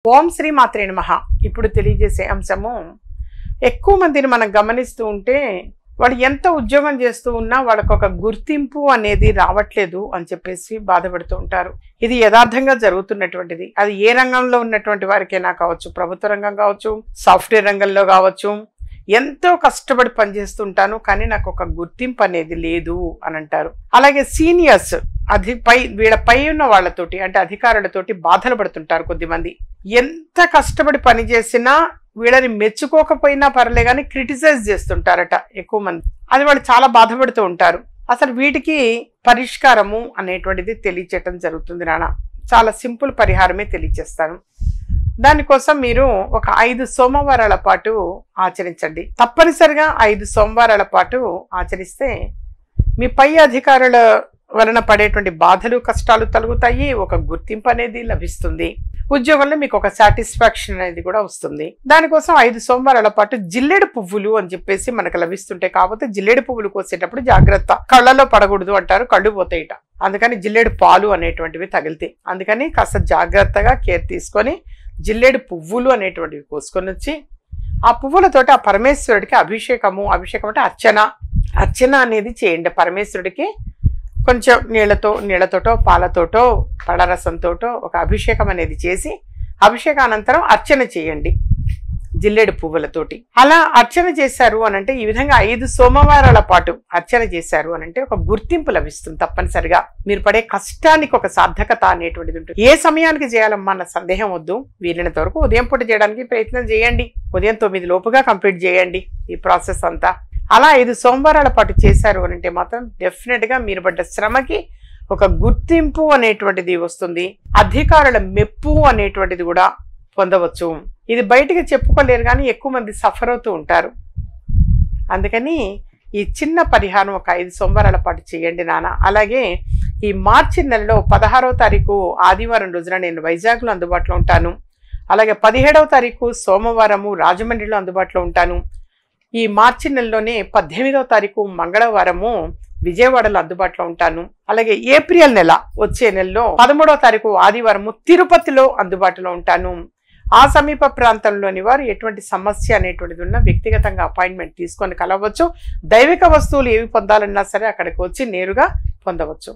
ఓం శ్రీ మాత్రే నమః. ఇప్పుడు తెలియజేసే అంశము, ఎక్కువ మందిని మనం గమనిస్తూ ఉంటే వాళ్ళు ఎంత ఉద్యోగం చేస్తూ ఉన్నా వాళ్ళకు ఒక గుర్తింపు అనేది రావట్లేదు అని చెప్పేసి బాధపడుతూ ఉంటారు. ఇది యథార్థంగా జరుగుతున్నటువంటిది. అది ఏ రంగంలో ఉన్నటువంటి వారికైనా కావచ్చు, ప్రభుత్వ రంగం కావచ్చు, సాఫ్ట్వేర్ రంగంలో కావచ్చు. ఎంతో కష్టపడి పనిచేస్తుంటాను కానీ నాకు ఒక గుర్తింపు అనేది లేదు అని అంటారు. అలాగే సీనియర్స్ వీళ్ళ పై ఉన్న వాళ్ళతోటి అంటే అధికారులతోటి బాధలు పడుతుంటారు. కొద్దిమంది ఎంత కష్టపడి పనిచేసినా వీళ్ళని మెచ్చుకోకపోయినా పర్లే కానీ క్రిటిసైజ్ చేస్తుంటారట ఎక్కువ మంది. అది వాళ్ళు చాలా బాధపడుతూ ఉంటారు. అసలు వీటికి పరిష్కారము అనేటువంటిది తెలియచేయటం జరుగుతుంది నాన్న. చాలా సింపుల్ పరిహారమే తెలియచేస్తాను. దానికోసం మీరు ఒక 5 సోమవారాల పాటు ఆచరించండి. తప్పనిసరిగా 5 సోమవారాల పాటు ఆచరిస్తే మీ పై అధికారుల వలన పడేటువంటి బాధలు కష్టాలు తొలగుతాయి. ఒక గుర్తింపు అనేది లభిస్తుంది. ఉద్యోగంలో మీకు ఒక సాటిస్ఫాక్షన్ అనేది కూడా వస్తుంది. దానికోసం 5 సోమవారాల పాటు జిల్లేడు పువ్వులు అని చెప్పేసి మనకు లభిస్తుంటాయి. కాకపోతే జిల్లేడు పువ్వులు కోసేటప్పుడు జాగ్రత్త, కళ్ళలో పడకూడదు అంటారు, కళ్ళు పోతాయిట. అందుకని జిల్లేడు పాలు అనేటువంటివి తగిలితే, అందుకని కాస్త జాగ్రత్తగా కేర్ తీసుకొని జిల్లేడు పువ్వులు అనేటువంటివి కోసుకొని వచ్చి ఆ పువ్వులతోటి ఆ పరమేశ్వరుడికి అభిషేకం అంటే అర్చన అనేది చేయండి. పరమేశ్వరుడికి కొంచెం నీళ్లతోటో పాలతోటో పడరసంతోటో ఒక అభిషేకం అనేది చేసి అభిషేకానంతరం అర్చన చేయండి జిల్లేడు పువ్వులతోటి. అలా అర్చన చేశారు అనంటే, ఈ విధంగా 5 సోమవారాల పాటు అర్చన చేశారు అనంటే ఒక గుర్తింపు లభిస్తుంది. తప్పనిసరిగా మీరు పడే కష్టానికి ఒక సార్థకత అనేటువంటిది ఉంటుంది. ఏ సమయానికి చేయాలమ్మా అన్న సందేహం వద్దు. వీలైనంత వరకు ఉదయం పూట చేయడానికి ప్రయత్నం చేయండి. ఉదయం 9 లోపుగా కంప్లీట్ చేయండి ఈ ప్రాసెస్ అంతా. అలా 5 సోమవారాల పాటు చేశారు అనంటే మాత్రం డెఫినెట్ గా మీరు పడ్డ శ్రమకి ఒక గుర్తింపు అనేటువంటిది వస్తుంది. అధికారుల మెప్పు అనేటువంటిది కూడా పొందవచ్చు. ఇది బయటికి చెప్పుకోలేరు కానీ ఎక్కువ మంది సఫర్ అవుతూ ఉంటారు. అందుకని ఈ చిన్న పరిహారం ఒక 5 సోమవారాల పాటు చేయండి నాన్న. అలాగే ఈ మార్చి నెలలో 16వ తారీఖు ఆదివారం రోజున నేను వైజాగ్లో అందుబాటులో ఉంటాను. అలాగే 17వ తారీఖు సోమవారము రాజమండ్రిలో అందుబాటులో ఉంటాను. ఈ మార్చి నెలలోనే 18వ తారీఖు మంగళవారము విజయవాడలో అందుబాటులో ఉంటాను. అలాగే ఏప్రిల్ నెల వచ్చే నెలలో 13వ తారీఖు ఆదివారము తిరుపతిలో అందుబాటులో ఉంటాను. ఆ సమీప ప్రాంతంలోని వారు ఎటువంటి సమస్య అనేటువంటిది ఉన్నా వ్యక్తిగతంగా అపాయింట్మెంట్ తీసుకొని కలవచ్చు. దైవిక వస్తువులు ఏవి పొందాలన్నా సరే అక్కడికి వచ్చి నేరుగా పొందవచ్చు.